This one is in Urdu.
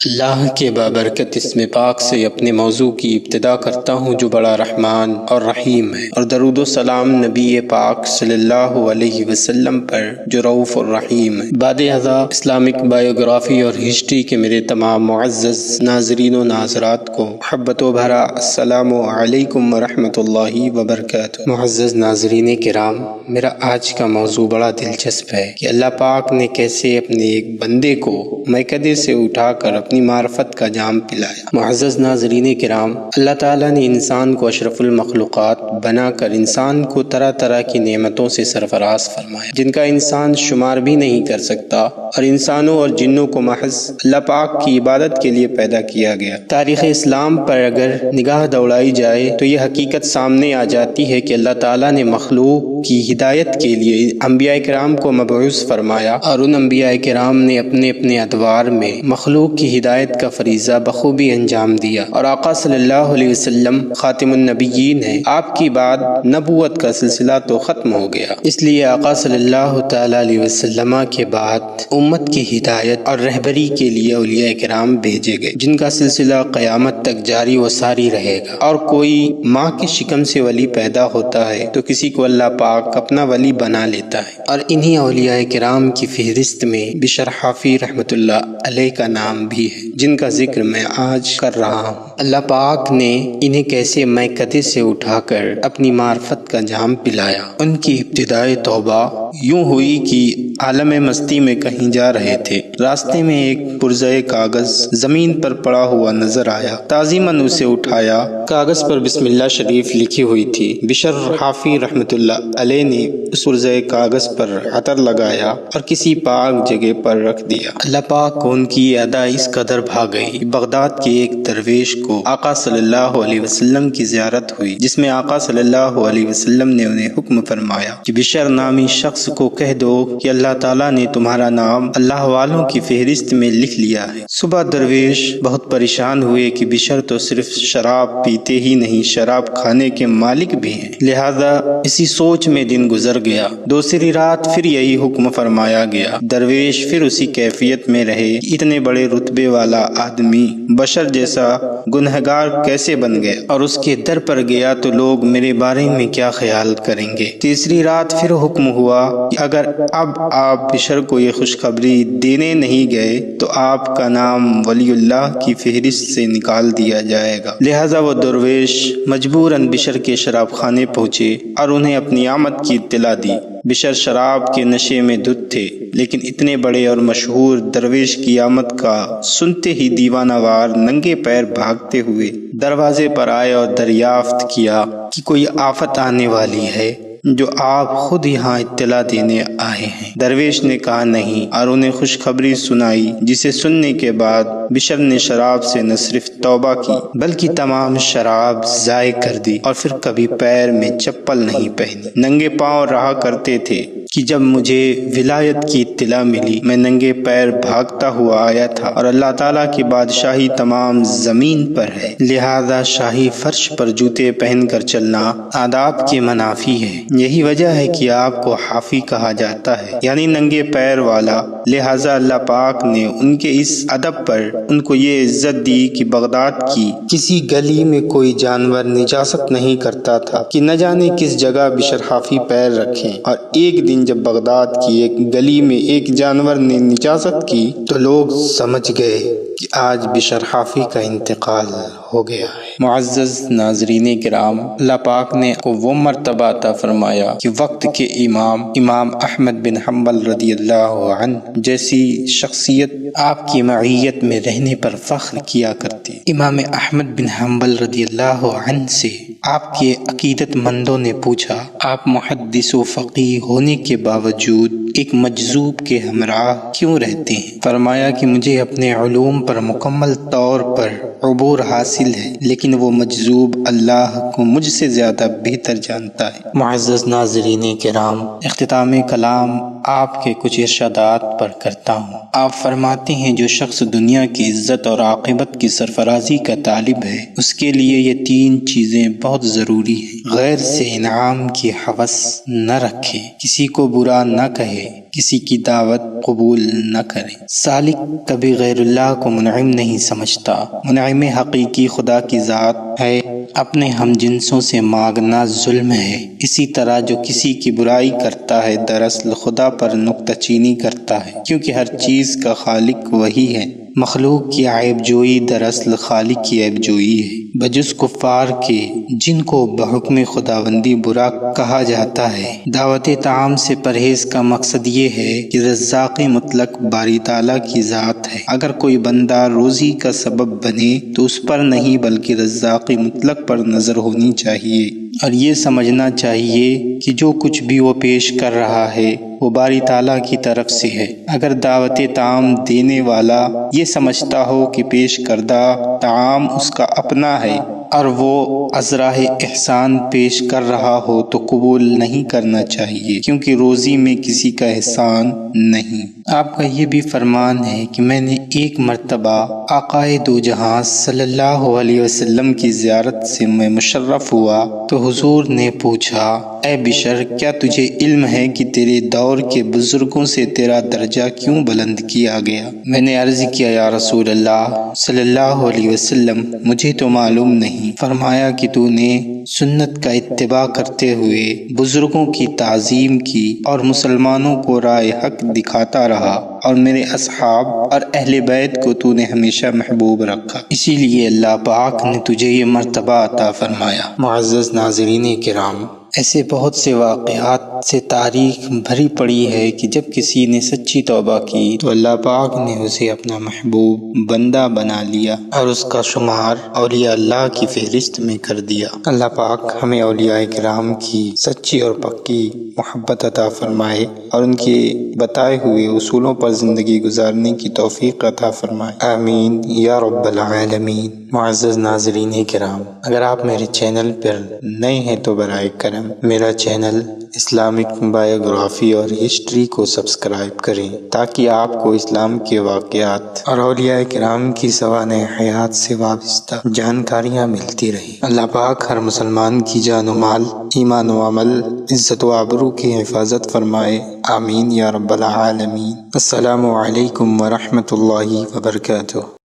اللہ کے بابرکت اسم پاک سے اپنے موضوع کی ابتدا کرتا ہوں جو بڑا رحمان اور رحیم ہے، اور درود و سلام نبی پاک صلی اللہ علیہ وسلم پر جو رؤوف الرحیم ہے۔ بعد ازاں اسلامک بایوگرافی اور ہسٹری کے میرے تمام معزز ناظرین و ناظرات کو محبت و بھرا السلام علیکم ورحمۃ اللہ وبرکاتہ۔ معزز ناظرین کرام، میرا آج کا موضوع بڑا دلچسپ ہے کہ اللہ پاک نے کیسے اپنے ایک بندے کو میکدے سے اٹھا کر اپنی معرفت کا جام پلایا۔ معزز ناظرین کرام، اللہ تعالیٰ نے انسان کو اشرف المخلوقات بنا کر انسان کو طرح طرح کی نعمتوں سے سرفراز فرمایا جن کا انسان شمار بھی نہیں کر سکتا، اور انسانوں اور جنوں کو محض اللہ پاک کی عبادت کے لیے پیدا کیا گیا۔ تاریخ اسلام پر اگر نگاہ دوڑائی جائے تو یہ حقیقت سامنے آ جاتی ہے کہ اللہ تعالیٰ نے مخلوق کی ہدایت کے لیے انبیاء کرام کو مبعوث فرمایا، اور ان انبیاء کرام نے اپنے اپنے ادوار میں مخلوق کی ہدایت کا فریضہ بخوبی انجام دیا، اور آقا صلی اللہ علیہ وسلم خاتم النبیین ہیں۔ آپ کی بعد نبوت کا سلسلہ تو ختم ہو گیا، اس لیے آقا صلی اللہ تعالی علیہ وسلم کے بعد امت کی ہدایت اور رہبری کے لیے اولیاء کرام بھیجے گئے جن کا سلسلہ قیامت تک جاری و ساری رہے گا۔ اور کوئی ماں کے شکم سے ولی پیدا ہوتا ہے تو کسی کو اللہ پاک اپنا ولی بنا لیتا ہے، اور انہی اولیاء کرام کی فہرست میں بشر حافی رحمۃ اللہ علیہ کا نام بھی ہے جن کا ذکر میں آج کر رہا ہوں۔ اللہ پاک نے انہیں کیسے میکدے سے اٹھا کر اپنی معرفت کا جام پلایا۔ ان کی ابتدائے توبہ یوں ہوئی کہ عالم مستی میں کہیں جا رہے تھے، راستے میں ایک پرزۂ کاغذ زمین پر پڑا ہوا نظر آیا۔ تعظیماً اسے اٹھایا، کاغذ پر بسم اللہ شریف لکھی ہوئی تھی۔ بشر حافی رحمۃ اللہ علیہ نے اس پرزۂ کاغذ پر عطر لگایا اور کسی پاک جگہ پر رکھ دیا۔ اللہ پاک کو ان کی ادا اس قدر بھا گئی، بغداد کے ایک درویش کو آقا صلی اللہ علیہ وسلم کی زیارت ہوئی، جس میں آقا صلی اللہ علیہ وسلم نے انہیں حکم فرمایا کہ بشر نامی شخص کو کہہ دو کہ اللہ تعالیٰ نے تمہارا نام اللہ والوں کی فہرست میں لکھ لیا ہے۔ صبح درویش بہت پریشان ہوئے کہ بشر تو صرف شراب پیتے ہی نہیں، شراب کھانے کے مالک بھی ہیں، لہذا اسی سوچ میں دن گزر گیا۔ دوسری رات پھر یہی حکم فرمایا گیا۔ درویش پھر اسی کیفیت میں رہے کہ اتنے بڑے رتبے والا آدمی بشر جیسا گنہگار کیسے بن گیا، اور اس کے در پر گیا تو لوگ میرے بارے میں کیا خیال کریں گے۔ تیسری رات پھر حکم ہوا کہ اگر اب آپ بشر کو یہ خوشخبری دینے نہیں گئے تو آپ کا نام ولی اللہ کی فہرست سے نکال دیا جائے گا۔ لہذا وہ درویش مجبوراً بشر کے شراب خانے پہنچے اور انہیں اپنی آمد کی اطلاع دی۔ بشر شراب کے نشے میں دھت تھے، لیکن اتنے بڑے اور مشہور درویش کی آمد کا سنتے ہی دیوانہ وار ننگے پیر بھاگتے ہوئے دروازے پر آئے اور دریافت کیا کہ کوئی آفت آنے والی ہے جو آپ خود یہاں اطلاع دینے آئے ہیں۔ درویش نے کہا نہیں، اور انہیں خوشخبری سنائی، جسے سننے کے بعد بشر نے شراب سے نہ صرف توبہ کی بلکہ تمام شراب ضائع کر دی، اور پھر کبھی پیر میں چپل نہیں پہنی۔ ننگے پاؤں رہا کرتے تھے کہ جب مجھے ولایت کی اطلاع ملی میں ننگے پیر بھاگتا ہوا آیا تھا، اور اللہ تعالیٰ کی بادشاہی تمام زمین پر ہے، لہذا شاہی فرش پر جوتے پہن کر چلنا آداب کے منافی ہے۔ یہی وجہ ہے کہ آپ کو حافی کہا جاتا ہے، یعنی ننگے پیر والا۔ لہذا اللہ پاک نے ان کے اس ادب پر ان کو یہ عزت دی کہ بغداد کی کسی گلی میں کوئی جانور نجاست نہیں کرتا تھا کہ نہ جانے کس جگہ بشر حافی پیر رکھیں۔ اور ایک دن جب بغداد کی ایک گلی میں ایک جانور نے نجاست کی تو لوگ سمجھ گئے کہ آج بشر حافی کا انتقال ہو گیا ہے۔ معزز ناظرین کرام، اللہ پاک نے کو وہ مرتبہ عطا فرمایا کہ وقت کے امام احمد بن حنبل رضی اللہ عنہ جیسی شخصیت آپ کی معیت میں رہنے پر فخر کیا کرتی۔ امام احمد بن حنبل رضی اللہ عنہ سے آپ کے عقیدت مندوں نے پوچھا، آپ محدث و فقیہ ہونے کے باوجود ایک مجذوب کے ہمراہ کیوں رہتے ہیں؟ فرمایا کہ مجھے اپنے علوم پر مکمل طور پر عبور حاصل ہے، لیکن وہ مجذوب اللہ کو مجھ سے زیادہ بہتر جانتا ہے۔ معزز ناظرین کرام، اختتام کلام آپ کے کچھ ارشادات پر کرتا ہوں۔ آپ فرماتے ہیں جو شخص دنیا کی عزت اور عاقبت کی سرفرازی کا طالب ہے، اس کے لیے یہ تین چیزیں بہت ضروری ہیں: غیر سے انعام کی ہوس نہ رکھے، کسی کو برا نہ کہے، کسی کی دعوت قبول نہ کرے۔ سالک کبھی غیر اللہ کو منعم نہیں سمجھتا، منعم حقیقی خدا کی ذات ہے، اپنے ہم جنسوں سے مانگنا ظلم ہے۔ اسی طرح جو کسی کی برائی کرتا ہے دراصل خدا پر نکتہ چینی کرتا ہے، کیونکہ ہر چیز کا خالق وہی ہے۔ مخلوق کی عیب جوئی دراصل خالق کی عیب جوئی ہے، بجز کفار کے جن کو بحکم خداوندی برا کہا جاتا ہے۔ دعوت طعام سے پرہیز کا مقصد یہ ہے کہ رزاق مطلق باری تعالیٰ کی ذات ہے، اگر کوئی بندہ روزی کا سبب بنے تو اس پر نہیں بلکہ رزاق مطلق پر نظر ہونی چاہیے، اور یہ سمجھنا چاہیے کہ جو کچھ بھی وہ پیش کر رہا ہے وہ باری تعالیٰ کی طرف سے ہے۔ اگر دعوت طعام دینے والا یہ سمجھتا ہو کہ پیش کردہ طعام اس کا اپنا ہے اور وہ از راہ احسان پیش کر رہا ہو تو قبول نہیں کرنا چاہیے، کیونکہ روزی میں کسی کا احسان نہیں۔ آپ کا یہ بھی فرمان ہے کہ میں نے ایک مرتبہ آقائے دو جہاں صلی اللہ علیہ وسلم کی زیارت سے میں مشرف ہوا تو حضور نے پوچھا، اے بشر، کیا تجھے علم ہے کہ تیرے دور کے بزرگوں سے تیرا درجہ کیوں بلند کیا گیا؟ میں نے عرض کیا، یا رسول اللہ صلی اللہ علیہ وسلم، مجھے تو معلوم نہیں۔ فرمایا کہ تو نے سنت کا اتباع کرتے ہوئے بزرگوں کی تعظیم کی اور مسلمانوں کو راہ حق دکھاتا رہا، اور میرے اصحاب اور اہل بیت کو تو نے ہمیشہ محبوب رکھا، اسی لیے اللہ پاک نے تجھے یہ مرتبہ عطا فرمایا۔ معزز ناظرین کرام، ایسے بہت سے واقعات سے تاریخ بھری پڑی ہے کہ جب کسی نے سچی توبہ کی تو اللہ پاک نے اسے اپنا محبوب بندہ بنا لیا اور اس کا شمار اولیاء اللہ کی فہرست میں کر دیا۔ اللہ پاک ہمیں اولیاء کرام کی سچی اور پکی محبت عطا فرمائے اور ان کے بتائے ہوئے اصولوں پر زندگی گزارنے کی توفیق عطا فرمائے، آمین یا رب العالمین۔ معزز ناظرین کرام، اگر آپ میرے چینل پر نئے ہیں تو برائے کرم میرا چینل اسلامک بایوگرافی اور ہسٹری کو سبسکرائب کریں تاکہ آپ کو اسلام کے واقعات اور اولیاء کرام کی سوانح حیات سے وابستہ جانکاریاں ملتی رہیں۔ اللہ پاک ہر مسلمان کی جان و مال، ایمان و عمل، عزت و آبرو کی حفاظت فرمائے، آمین یا رب العالمین۔ السلام علیکم ورحمۃ اللہ وبرکاتہ۔